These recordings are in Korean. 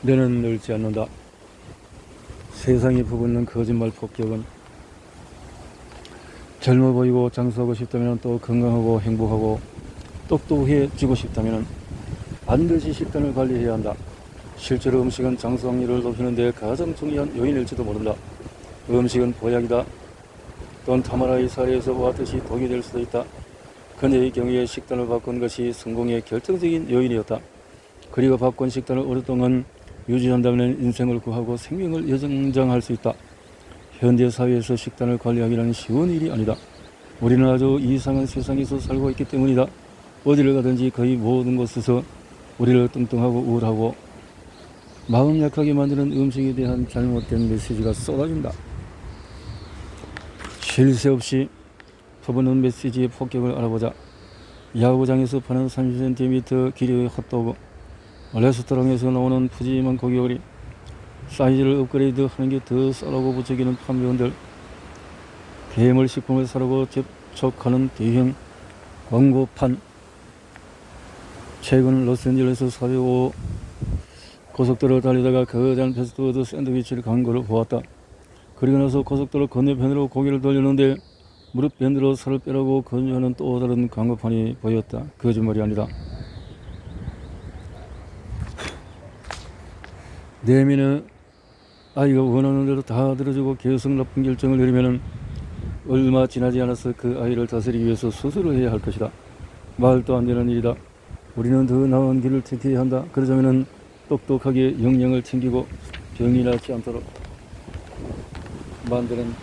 너는 늘지 않는다. 세상에 부붙는 거짓말 폭격은 젊어 보이고 장수하고 싶다면, 또 건강하고 행복하고 똑똑해지고 싶다면 반드시 식단을 관리해야 한다. 실제로 음식은 장수 확률을 높이는 데 가장 중요한 요인일지도 모른다. 음식은 보약이다. 또는 타마라의 사례에서 보았듯이 독이 될 수도 있다. 그녀의 경우에 식단을 바꾼 것이 성공의 결정적인 요인이었다. 그리고 바꾼 식단을 오랫동안 유지한다면 인생을 구하고 생명을 여정장할 수 있다. 현대 사회에서 식단을 관리하기는 쉬운 일이 아니다. 우리는 아주 이상한 세상에서 살고 있기 때문이다. 어디를 가든지 거의 모든 곳에서 우리를 뚱뚱하고 우울하고 마음 약하게 만드는 음식에 대한 잘못된 메시지가 쏟아진다. 쉴 새 없이 퍼붓는 메시지의 폭격을 알아보자. 야구장에서 파는 30cm 길이의 핫도그, 레스토랑에서 나오는 푸짐한 고기요리, 사이즈를 업그레이드하는 게 더 싸라고 부추기는 판매원들, 괴물 식품을 사라고 접촉하는 대형 광고판. 최근 로스앤젤레스 405 고속도로를 달리다가 거대한 패스트푸드 샌드위치를 광고를 보았다. 그리고 나서 고속도로 건너편으로 고개를 돌렸는데 무릎 밴드로 살을 빼라고 권유하는 또 다른 광고판이 보였다. 거짓말이 아니다. 내면의 아이가 원하는 대로 다 들어주고 계속 나쁜 결정을 내리면 얼마 지나지 않아서 그 아이를 다스리기 위해서 수술을 해야 할 것이다. 말도 안 되는 일이다. 우리는 더 나은 길을 택해야 한다. 그러자면 똑똑하게 영양을 챙기고 병이 나지 않도록 만드는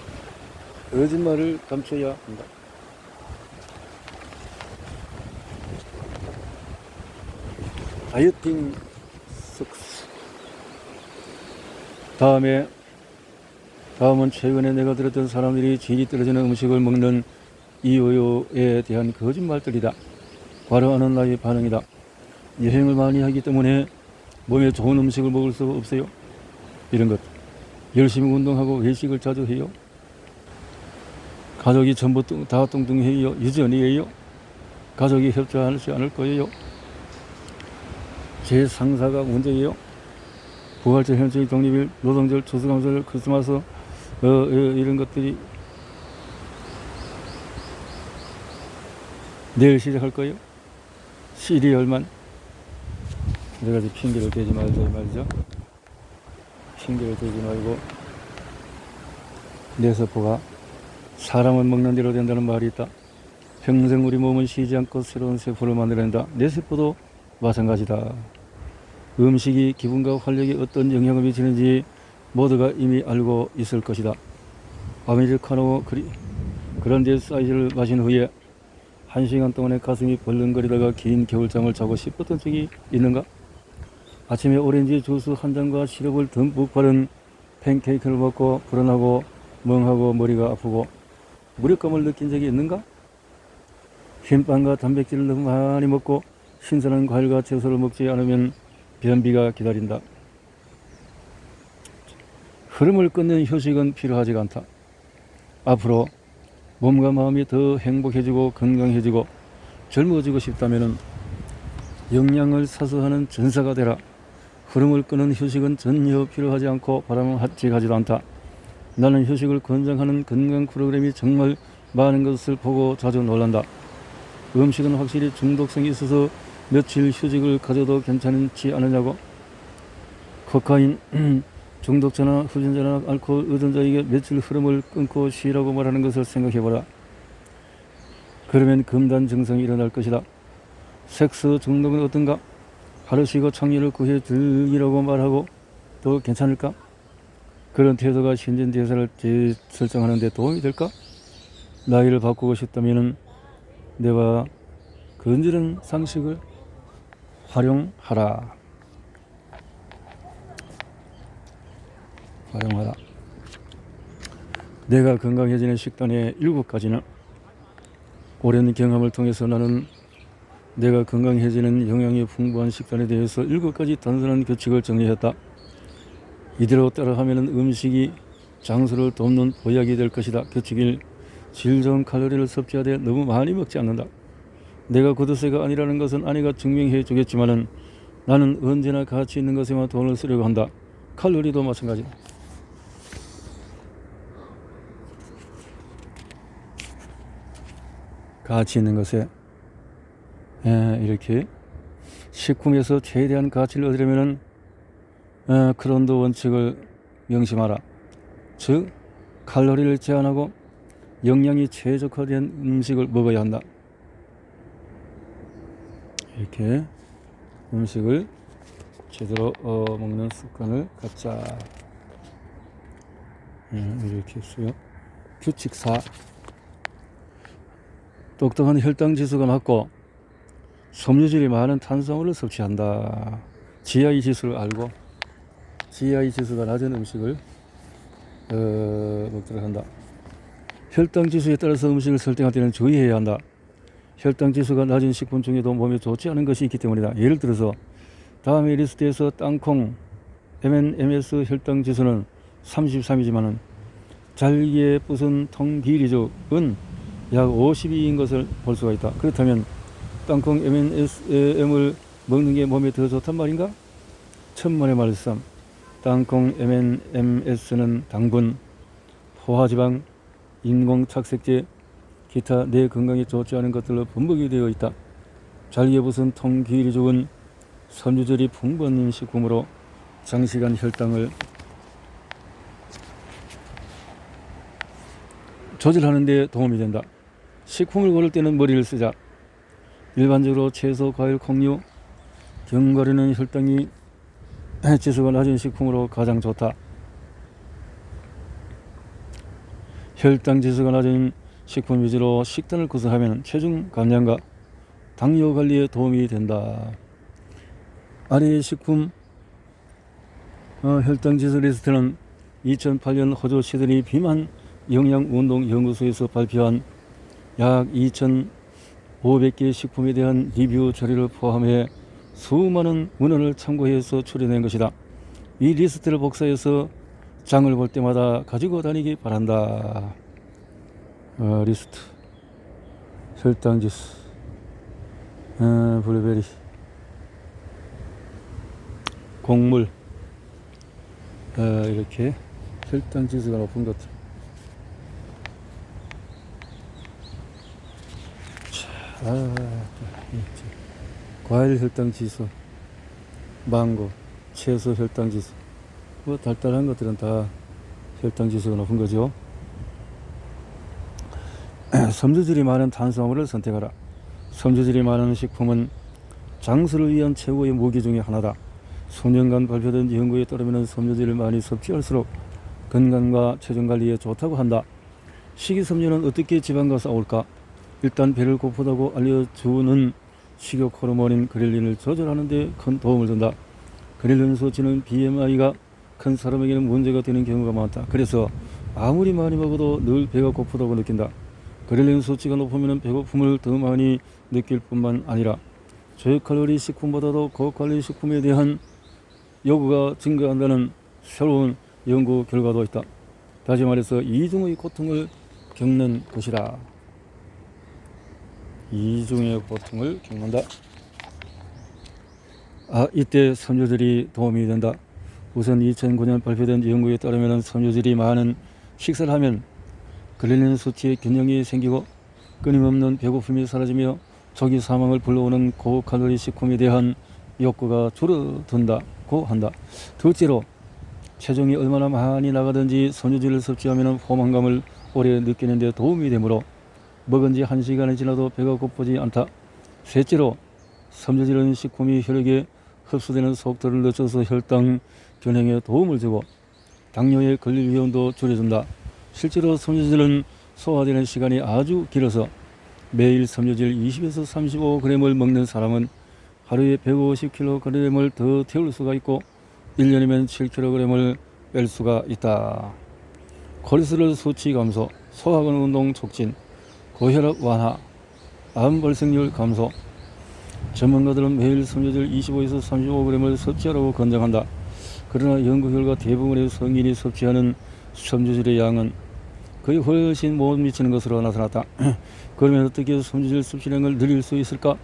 거짓말을 감춰야 한다. 다이어팅 석스. 다음은 최근에 내가 들었던 사람들이 질이 떨어지는 음식을 먹는 이유에 대한 거짓말들이다. 과로하는 나의 반응이다. 여행을 많이 하기 때문에 몸에 좋은 음식을 먹을 수가 없어요. 이런 것. 열심히 운동하고 외식을 자주 해요. 가족이 전부 다 뚱뚱해요. 유전이에요. 가족이 협조하지 않을 거예요. 제 상사가 문제예요. 부활절, 현충일, 독립일, 노동절, 추수감사절, 크리스마스, 이런 것들이 내일 시작할 거예요. 시리얼만 여러 가지 핑계를 대지 말자 말이죠. 핑계를 대지 말고, 내 세포가 사람은 먹는 대로 된다는 말이 있다. 평생 우리 몸은 쉬지 않고 새로운 세포를 만들어낸다. 내 세포도 마찬가지다. 음식이 기분과 활력에 어떤 영향을 미치는지 모두가 이미 알고 있을 것이다. 아메리카노 그란데 사이즈를 마신 후에 1시간 동안에 가슴이 벌렁거리다가 긴 겨울잠을 자고 싶었던 적이 있는가? 아침에 오렌지 주스 한 잔과 시럽을 듬뿍 바른 팬케이크를 먹고 불안하고 멍하고 머리가 아프고 무력감을 느낀 적이 있는가? 흰빵과 단백질을 너무 많이 먹고 신선한 과일과 채소를 먹지 않으면 변비가 기다린다. 흐름을 끊는 휴식은 필요하지 않다. 앞으로 몸과 마음이 더 행복해지고 건강해지고 젊어지고 싶다면 영양을 사수하는 전사가 되라. 흐름을 끄는 휴식은 전혀 필요하지 않고 바람직하지도 않다. 나는 휴식을 권장하는 건강 프로그램이 정말 많은 것을 보고 자주 놀란다. 음식은 확실히 중독성이 있어서 며칠 휴식을 가져도 괜찮지 않으냐고. 코카인 중독자나 후진자나 알코올 의존자에게 며칠 흐름을 끊고 쉬라고 말하는 것을 생각해보라. 그러면 금단 증상이 일어날 것이다. 섹스 중독은 어떤가? 하루 쉬고 창의를 구해 즐기라고 말하고 또 괜찮을까? 그런 태도가 신진대사를 재설정하는 데 도움이 될까? 나이를 바꾸고 싶다면 내가 건전한 상식을 활용하라. 내가 건강해지는 식단의 7가지는 오랜 경험을 통해서 나는 내가 건강해지는 영양이 풍부한 식단에 대해서 7가지 단순한 규칙을 정리했다. 이대로 따라하면 음식이 장수를 돕는 보약이 될 것이다. 규칙 1. 질 좋은 칼로리를 섭취하되 너무 많이 먹지 않는다. 내가 구두쇠가 아니라는 것은 아내가 증명해 주겠지만은 나는 언제나 가치 있는 것에만 돈을 쓰려고 한다. 칼로리도 마찬가지다. 가치 있는 것에 이렇게 식품에서 최대한 가치를 얻으려면 크론도 원칙을 명심하라. 즉 칼로리를 제한하고 영양이 최적화된 음식을 먹어야 한다. 이렇게 음식을 제대로 먹는 습관을 갖자. 이렇게 했어요. 규칙 4. 똑똑한 혈당 지수가 낮고 섬유질이 많은 탄수화물을 섭취한다. GI 지수를 알고 GI 지수가 낮은 음식을 먹도록 한다. 혈당 지수에 따라서 음식을 선택할 때는 주의해야 한다. 혈당 지수가 낮은 식품 중에도 몸에 좋지 않은 것이 있기 때문이다. 예를 들어서 다음의 리스트에서 땅콩 MNMS 혈당 지수는 33이지만 잘기에 부순 통비리족은 약 52인 것을 볼 수가 있다. 그렇다면 땅콩 MNM을 먹는 게 몸에 더 좋단 말인가? 천만의 말씀. 땅콩 MNMS는 당분, 포화지방, 인공착색제, 기타 내 건강에 좋지 않은 것들로 분복이 되어 있다. 잘기에 부순 통비리족은 섬유질이 풍부한 식품으로 장시간 혈당을 조절하는 데 도움이 된다. 식품을 고를 때는 머리를 쓰자. 일반적으로 채소, 과일, 콩류, 견과류는 혈당이 지수가 낮은 식품으로 가장 좋다. 혈당 지수가 낮은 식품 위주로 식단을 구성하면 체중 감량과 당뇨 관리에 도움이 된다. 아래의 식품 혈당 지수 리스트는 2008년 호주 시드니 비만 영양운동연구소에서 발표한 약 2,500개 식품에 대한 리뷰 자료를 포함해 수많은 문헌을 참고해서 추려낸 것이다. 이 리스트를 복사해서 장을 볼 때마다 가지고 다니기 바란다. 리스트 혈당지수 블루베리 곡물 이렇게 혈당지수가 높은 것들. 과일 혈당지수, 망고, 채소 혈당지수, 뭐 달달한 것들은 다 혈당지수가 높은 거죠. 섬유질이 많은 탄수화물을 선택하라. 섬유질이 많은 식품은 장수를 위한 최고의 무기 중에 하나다. 수년간 발표된 연구에 따르면 섬유질을 많이 섭취할수록 건강과 체중관리에 좋다고 한다. 식이섬유는 어떻게 지방과 싸울까? 일단 배를 고프다고 알려주는 식욕 호르몬인 그렐린을 조절하는 데 큰 도움을 준다. 그렐린 수치는 BMI가 큰 사람에게는 문제가 되는 경우가 많다. 그래서 아무리 많이 먹어도 늘 배가 고프다고 느낀다. 그렐린 수치가 높으면 배고픔을 더 많이 느낄 뿐만 아니라 저칼로리 식품보다도 고칼로리 식품에 대한 요구가 증가한다는 새로운 연구 결과도 있다. 다시 말해서 이중의 고통을 겪는 것이다. 이중의 고통을 겪는다. 이때 섬유질이 도움이 된다. 우선 2009년 발표된 연구에 따르면 섬유질이 많은 식사를 하면 그렐린 수치의 균형이 생기고 끊임없는 배고픔이 사라지며 조기 사망을 불러오는 고칼로리 식품에 대한 욕구가 줄어든다고 한다. 둘째로 체중이 얼마나 많이 나가든지 섬유질을 섭취하면 포만감을 오래 느끼는 데 도움이 되므로 먹은 지 1시간이 지나도 배가 고프지 않다. 셋째로 섬유질은 식품이 혈액에 흡수되는 속도를 늦춰서 혈당 균형에 도움을 주고 당뇨에 걸릴 위험도 줄여준다. 실제로 섬유질은 소화되는 시간이 아주 길어서 매일 섬유질 20에서 35g을 먹는 사람은 하루에 150kg을 더 태울 수가 있고 1년이면 7kg을 뺄 수가 있다. 콜레스테롤 수치 감소, 소화관 운동 촉진, 고혈압 완화, 암 발생률 감소. 전문가들은 매일 섬유질 25에서 35g을 섭취하라고 권장한다. 그러나 연구 결과 대부분의 성인이 섭취하는 섬유질의 양은 거의 훨씬 못 미치는 것으로 나타났다. 그러면 어떻게 섬유질 섭취량을 늘릴 수 있을까?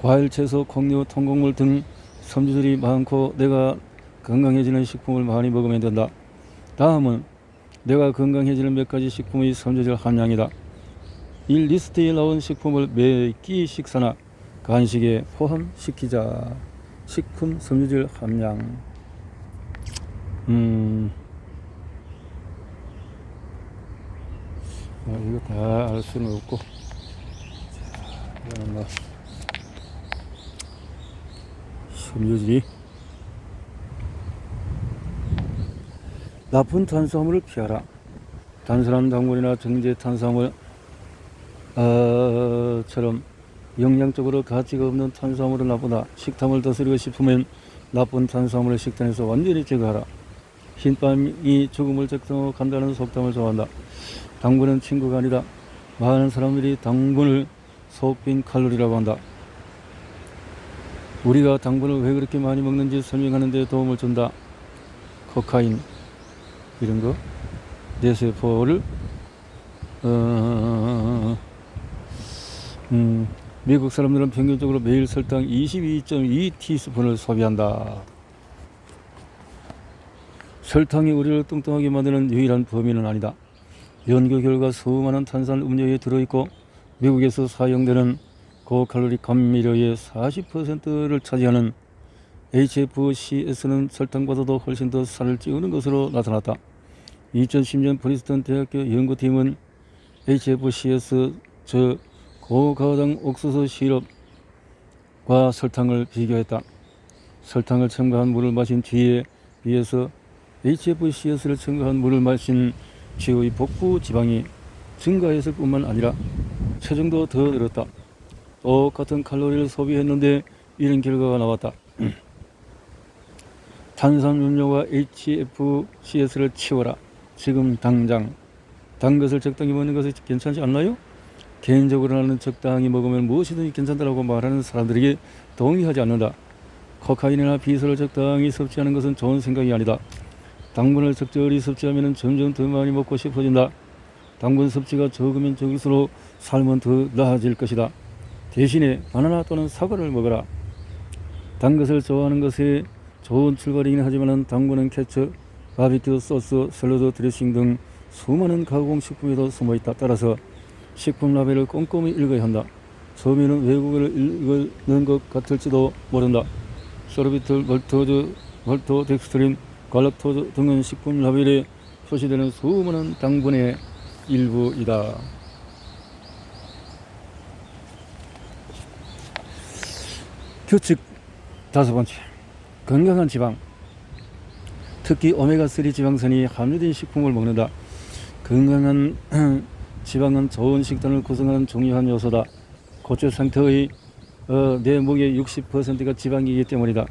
과일, 채소, 콩류, 통곡물 등 섬유질이 많고 내가 건강해지는 식품을 많이 먹으면 된다. 다음은 내가 건강해지는 몇 가지 식품의 섬유질 함량이다. 이 리스트에 나온 식품을 매 끼 식사나 간식에 포함시키자. 식품 섬유질 함량. 이거 다 알 수는 없고, 자, 이거는 섬유질이 나쁜 탄수화물을 피하라. 단순한 당분이나 정제 탄수화물 처럼 영양적으로 가치가 없는 탄수화물은 나쁘다. 식탐을 다스리고 싶으면 나쁜 탄수화물을 식단에서 완전히 제거하라. 흰밤이 죽음을 적성간다는 속담을 좋아한다. 당분은 친구가 아니다. 많은 사람들이 당분을 속 빈 칼로리라고 한다. 우리가 당분을 왜 그렇게 많이 먹는지 설명하는 데 도움을 준다. 코카인 이런 거 뇌세포를 미국 사람들은 평균적으로 매일 설탕 22.2티스푼을 소비한다. 설탕이 우리를 뚱뚱하게 만드는 유일한 범인은 아니다. 연구 결과 수많은 탄산 음료에 들어있고 미국에서 사용되는 고칼로리 감미료의 40%를 차지하는 HFCS는 설탕보다도 훨씬 더 살을 찌우는 것으로 나타났다. 2010년 프린스턴 대학교 연구팀은 HFCS 즉 고가당 옥수수 시럽과 설탕을 비교했다. 설탕을 첨가한 물을 마신 뒤에 비해서 HFCS를 첨가한 물을 마신 쥐의 복부 지방이 증가했을 뿐만 아니라 체중도 더 늘었다. 똑같은 칼로리를 소비했는데 이런 결과가 나왔다. 탄산음료와 HFCS를 치워라. 지금 당장. 단 것을 적당히 먹는 것이 괜찮지 않나요? 개인적으로 나는 적당히 먹으면 무엇이든지 괜찮다고 말하는 사람들에게 동의하지 않는다. 코카인이나 비소를 적당히 섭취하는 것은 좋은 생각이 아니다. 당분을 적절히 섭취하면 점점 더 많이 먹고 싶어진다. 당분 섭취가 적으면 적을수록 삶은 더 나아질 것이다. 대신에 바나나 또는 사과를 먹어라. 단 것을 좋아하는 것에 좋은 출발이긴 하지만 당분은 케첩, 바비큐 소스, 샐러드 드레싱 등 수많은 가공식품에도 숨어있다. 따라서 식품 라벨을 꼼꼼히 읽어야 한다. 처음에는 외국어를 읽는 것 같을지도 모른다. 소르비톨, 멀토즈, 멀토덱스트린, 갈락토즈 등은 식품 라벨에 표시되는 수많은 당분의 일부이다. 규칙 5번째. 건강한 지방, 특히 오메가3 지방산이 함유된 식품을 먹는다. 건강한 지방은 좋은 식단을 구성하는 중요한 요소다. 고체 상태의 뇌 목의 60%가 지방이기 때문이다.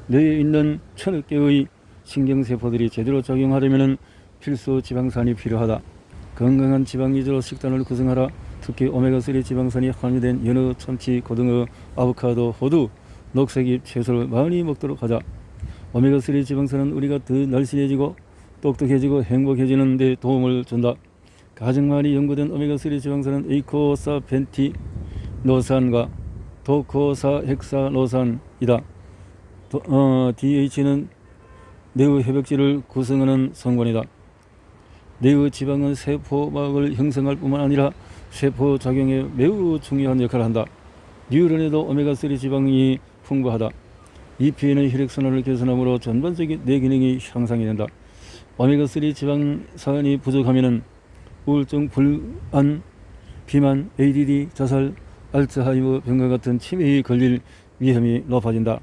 뇌에 있는 1000억 개의 신경세포들이 제대로 작용하려면 필수 지방산이 필요하다. 건강한 지방 위주로 식단을 구성하라. 특히 오메가3 지방산이 함유된 연어, 참치, 고등어, 아보카도, 호두, 녹색잎, 채소를 많이 먹도록 하자. 오메가3 지방산은 우리가 더 날씬해지고 똑똑해지고 행복해지는 데 도움을 준다. 가장 많이 연구된 오메가3 지방산은 에이코사펜티노산과 도코사헥사노산이다. DH는 뇌의 회백질을 구성하는 성분이다. 뇌의 지방은 세포막을 형성할 뿐만 아니라 세포 작용에 매우 중요한 역할을 한다. 뉴런에도 오메가3 지방이 풍부하다. EPA는 혈액순환을 개선하므로 전반적인 뇌 기능이 향상이 된다. 오메가3 지방산이 부족하면 우울증, 불안, 비만, ADD, 자살, 알츠하이머 병과 같은 치매에 걸릴 위험이 높아진다.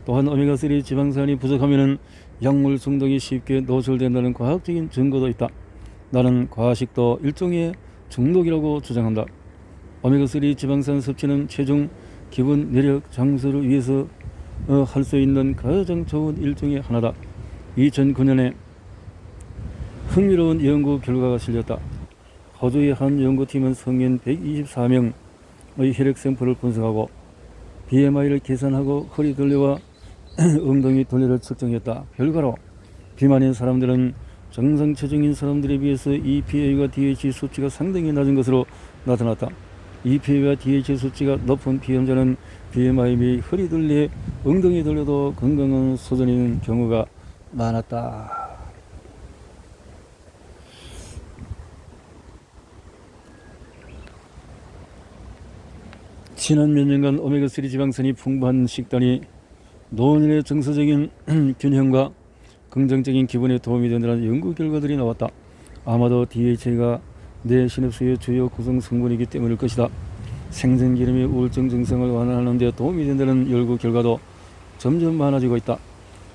또한 오메가3 지방산이 부족하면 약물 중독이 쉽게 노출된다는 과학적인 증거도 있다. 나는 과식도 일종의 중독이라고 주장한다. 오메가3 지방산 섭취는 체중, 기분, 내력, 장수를 위해서 할 수 있는 가장 좋은 일 중에 하나다. 2009년에 흥미로운 연구 결과가 실렸다. 호주의 한 연구팀은 성인 124명의 혈액 샘플을 분석하고 BMI를 계산하고 허리 둘레와 엉덩이 둘레를 측정했다. 결과로 비만인 사람들은 정상 체중인 사람들에 비해서 EPA와 DHA 수치가 상당히 낮은 것으로 나타났다. EPA와 DHA 수치가 높은 비염자는 BMI 및 허리 들리, 엉덩이 들려도 건강한 소전인 경우가 많았다. 지난 몇 년간 오메가3 지방산이 풍부한 식단이 노인의 정서적인 균형과 긍정적인 기분에 도움이 된다는 연구 결과들이 나왔다. 아마도 DHA가 내 신흡수의 주요 구성 성분이기 때문일 것이다. 생선기름이 우울증 증상을 완화하는 데 도움이 된다는 연구 결과도 점점 많아지고 있다.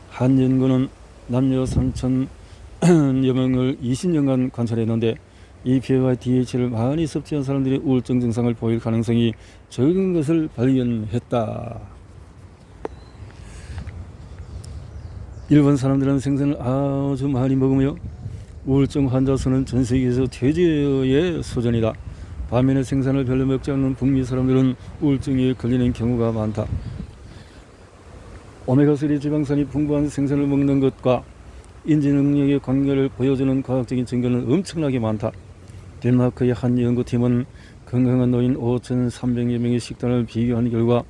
한 연구는 남녀 3,000여 명을 20년간 관찰했는데 EPA와 DHA를 많이 섭취한 사람들이 우울증 증상을 보일 가능성이 적은 것을 발견했다. 일본 사람들은 생선을 아주 많이 먹으며 우울증 환자 수는 전 세계에서 최저의 수준이다. 반면에 생선을 별로 먹지 않는 북미 사람들은 우울증에 걸리는 경우가 많다. 오메가3 지방산이 풍부한 생선을 먹는 것과 인지 능력의 관계를 보여주는 과학적인 증거는 엄청나게 많다. 덴마크의 한 연구팀은 건강한 노인 5,300여 명의 식단을 비교한 결과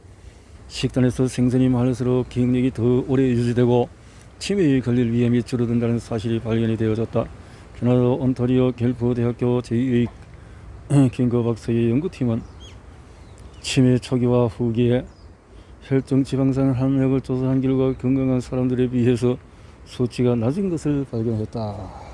식단에서 생선이 많을수록 기억력이 더 오래 유지되고 치매에 걸릴 위험이 줄어든다는 사실이 발견이 되어졌다. 캐나다 온타리오 갤프 대학교 제2의 킹거 박사의 연구팀은 치매 초기와 후기에 혈중 지방산 함량을 조사한 결과 건강한 사람들에 비해서 수치가 낮은 것을 발견했다.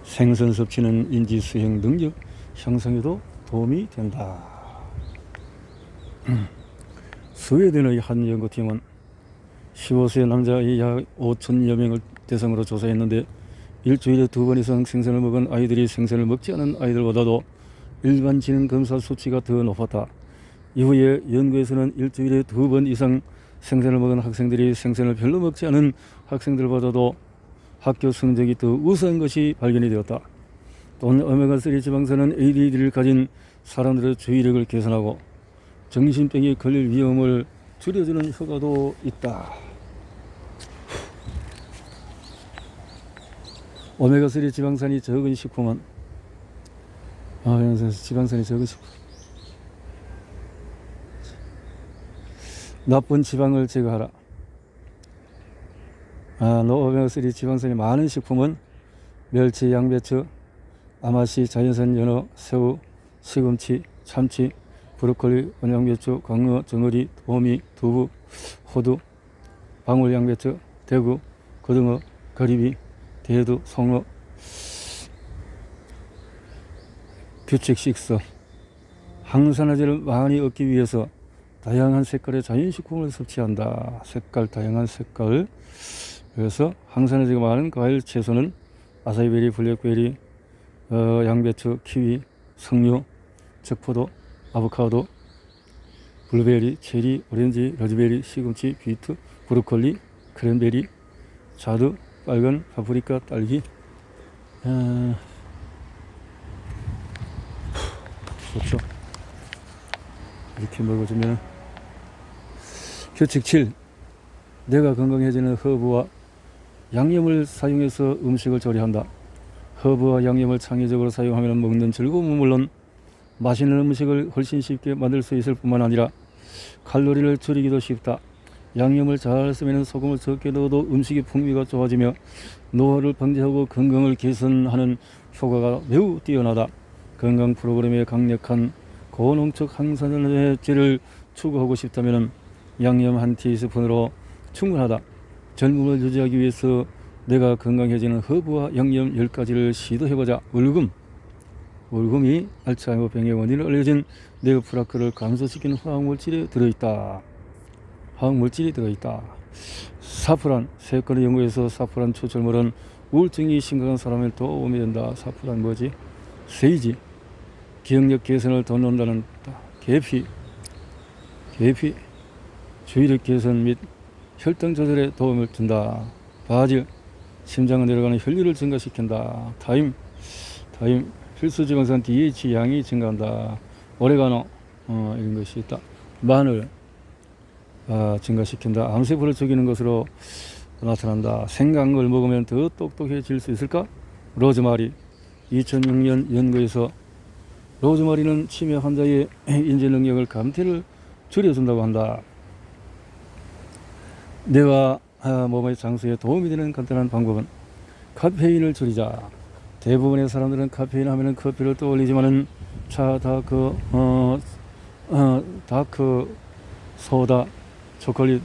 생선 섭취는 인지 수행 능력 향상에도 도움이 된다. 스웨덴의 한 연구팀은 15세 남자의 약 5,000여 명을 대상으로 조사했는데 일주일에 2번 이상 생선을 먹은 아이들이 생선을 먹지 않은 아이들보다도 일반 지능 검사 수치가 더 높았다. 이후에 연구에서는 일주일에 2번 이상 생선을 먹은 학생들이 생선을 별로 먹지 않은 학생들보다도 학교 성적이 더 우수한 것이 발견이 되었다. 또한 오메가3 지방산은 ADHD를 가진 사람들의 주의력을 개선하고 정신병에 걸릴 위험을 줄여주는 효과도 있다. 오메가3 지방산이 적은 식품은 지방산이 적은 식품 나쁜 지방을 제거하라. 오메가3 지방산이 많은 식품은 멸치, 양배추, 아마씨, 자연산 연어, 새우, 시금치, 참치, 브로콜리, 원양배추, 광어, 정어리, 도미, 두부, 호두, 방울양배추, 대구, 고등어, 가리비, 대두, 송어. 규칙 6. 항산화제를 많이 얻기 위해서 다양한 색깔의 자연식품을 섭취한다. 다양한 색깔. 그래서 항산화제가 많은 과일, 채소는 아사이베리, 블랙베리, 양배추, 키위, 석류, 적포도, 아보카도, 블루베리, 체리, 오렌지, 러즈베리, 시금치, 비트, 브로콜리, 크랜베리, 자두, 빨간 파프리카, 딸기. 좋죠. 이렇게 먹어주면. 규칙 7. 뇌가 건강해지는 허브와 양념을 사용해서 음식을 조리한다. 허브와 양념을 창의적으로 사용하면 먹는 즐거움은 물론 맛있는 음식을 훨씬 쉽게 만들 수 있을 뿐만 아니라 칼로리를 줄이기도 쉽다. 양념을 잘 쓰면 소금을 적게 넣어도 음식의 풍미가 좋아지며 노화를 방지하고 건강을 개선하는 효과가 매우 뛰어나다. 건강 프로그램에 강력한 고농축 항산화제를 추구하고 싶다면 양념 한 티스푼으로 충분하다. 젊음을 유지하기 위해서 내가 건강해지는 허브와 양념 10가지를 시도해보자. 울금이 알츠하이머 병의 원인을 알려진 네오프라크를 감소시키는 화학물질이 들어있다. 사프란. 세 건의 연구에서 사프란 추출물은 우울증이 심각한 사람에 도움이 된다. 사프란 뭐지? 세이지. 기억력 개선을 돕는다는 계피. 주의력 개선 및 혈당 조절에 도움을 준다. 바질. 심장을 내려가는 혈류를 증가시킨다. 타임. 필수 지방산 DH 양이 증가한다. 오레가노 이런 것이 있다. 마늘 증가시킨다. 암세포를 죽이는 것으로 나타난다. 생강을 먹으면 더 똑똑해질 수 있을까? 로즈마리. 2006년 연구에서 로즈마리는 치매 환자의 인지 능력을 감퇴를 줄여준다고 한다. 뇌와 몸의 장수에 도움이 되는 간단한 방법은 카페인을 줄이자. 대부분의 사람들은 카페인 하면은 커피를 떠올리지만은 차, 다크, 소다, 초콜릿,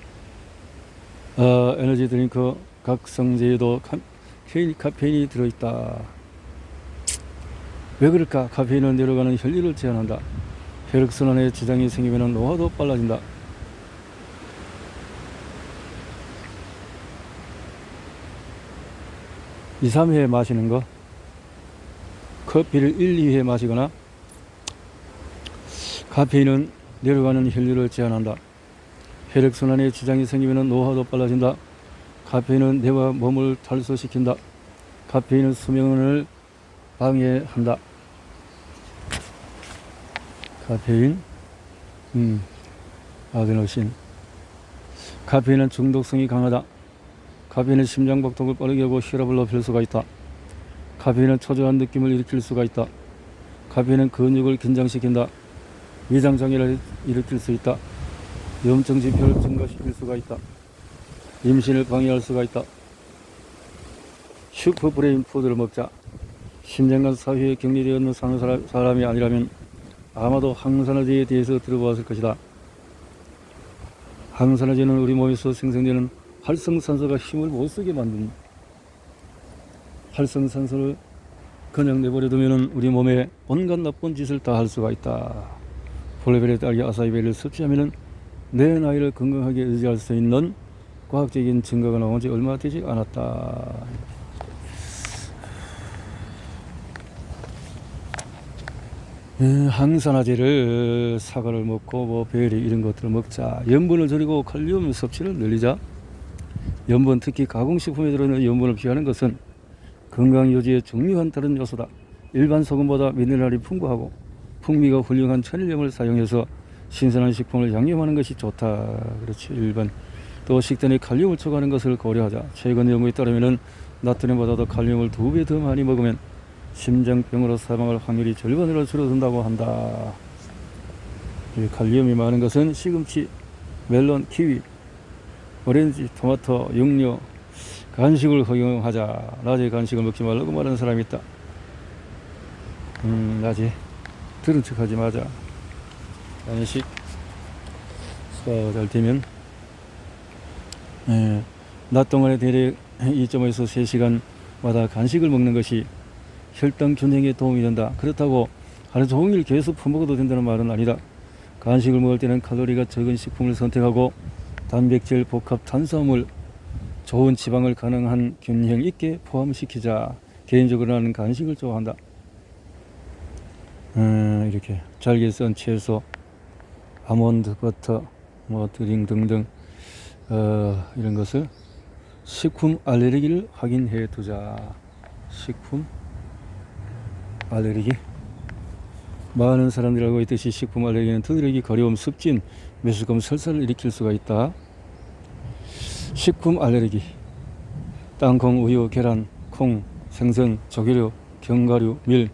에너지 드링크, 각 성제에도 카페인이 들어있다. 왜 그럴까? 카페인은 내려가는 혈류를 제한한다. 혈액순환에 지장이 생기면 노화도 빨라진다. 2, 3회 마시는 거, 커피를 1, 2회 마시거나. 카페인은 내려가는 혈류를 제한한다. 혈액순환에 지장이 생기면 노화도 빨라진다. 카페인은 뇌와 몸을 탈수시킨다. 카페인은 수면을 방해한다. 카페인, 아데노신. 카페인은 중독성이 강하다. 카페인은 심장박동을 빠르게 하고 혈압을 높일 수가 있다. 카페인은 초조한 느낌을 일으킬 수가 있다. 카페인은 근육을 긴장시킨다. 위장장애를 일으킬 수 있다. 염증 지표를 증가시킬 수가 있다. 임신을 방해할 수가 있다. 슈퍼브레인 푸드를 먹자. 심장관 사회에 격리되어 있는 사람이 아니라면 아마도 항산화제에 대해서 들어보았을 것이다. 항산화제는 우리 몸에서 생성되는 활성산소가 힘을 못쓰게 만든. 활성산소를 그냥 내버려두면 우리 몸에 온갖 나쁜 짓을 다 할 수가 있다. 블루베리, 딸기, 아사이베리를 섭취하면 내 나이를 건강하게 유지할 수 있는 과학적인 증거가 나온 지 얼마 되지 않았다. 항산화제를 사과를 먹고 베리 이런 것들을 먹자. 염분을 줄이고 칼륨 섭취를 늘리자. 염분, 특히 가공식품에 들어있는 염분을 피하는 것은 건강 유지에 중요한 다른 요소다. 일반 소금보다 미네랄이 풍부하고 풍미가 훌륭한 천일염을 사용해서 신선한 식품을 양념하는 것이 좋다. 그렇지. 1번. 또 식단에 칼륨을 초과하는 것을 고려하자. 최근 연구에 따르면 나트륨보다도 칼륨을 2배 더 많이 먹으면 심장병으로 사망할 확률이 절반으로 줄어든다고 한다. 칼륨이 많은 것은 시금치, 멜론, 키위, 오렌지, 토마토, 육류, 간식을 허용하자. 낮에 간식을 먹지 말라고 말하는 사람이 있다. 낮에 들은 척하지 마자. 간식 소화가 잘 되면 낮 동안에 대략 2.5에서 3시간마다 간식을 먹는 것이 혈당 균형에 도움이 된다. 그렇다고 하루 종일 계속 퍼먹어도 된다는 말은 아니다. 간식을 먹을 때는 칼로리가 적은 식품을 선택하고 단백질, 복합 탄수화물, 좋은 지방을 가능한 균형 있게 포함시키자. 개인적으로 나는 간식을 좋아한다. 이렇게 잘게 썬 채소, 아몬드 버터, 드링 등등 이런 것을 식품 알레르기를 확인해 두자. 식품 알레르기. 많은 사람들이 알고 있듯이 식품 알레르기는 두드러기, 거려움, 습진, 메스꺼움, 설사를 일으킬 수가 있다. 식품 알레르기. 땅콩, 우유, 계란, 콩, 생선, 조개류, 견과류, 밀.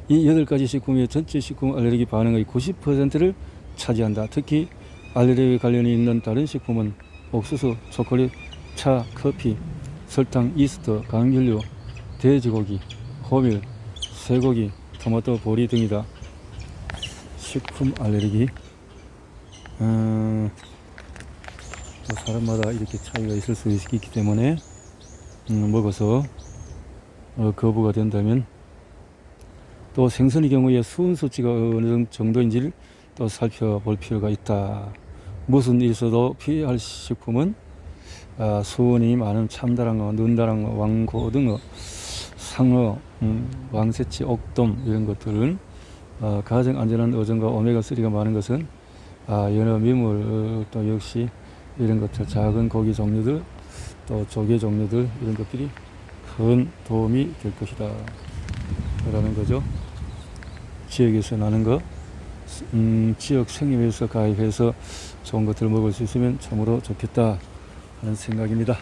이 8가지 식품의 전체 식품 알레르기 반응의 90%를 차지한다. 특히 알레르기 관련이 있는 다른 식품은 옥수수, 초콜릿, 차, 커피, 설탕, 이스트, 감귤류, 돼지고기, 호밀, 쇠고기, 토마토, 보리 등이다. 식품 알레르기. 사람마다 이렇게 차이가 있을 수 있기 때문에 먹어서 거부가 된다면, 또 생선의 경우에 수은 수치가 어느 정도인지를 또 살펴볼 필요가 있다. 무슨 일 있어도 피해야 할 식품은 수은이 많은 참다랑어, 눈다랑어, 왕고등어, 상어, 왕새치, 옥돔 이런 것들은 가장 안전한 어종과 오메가3가 많은 것은 연어, 미물, 또 역시 이런 것들, 작은 고기 종류들, 또 조개 종류들, 이런 것들이 큰 도움이 될 것이다 라는 거죠. 지역에서 나는 거, 지역 생협에서 가입해서 좋은 것들을 먹을 수 있으면 참으로 좋겠다 하는 생각입니다.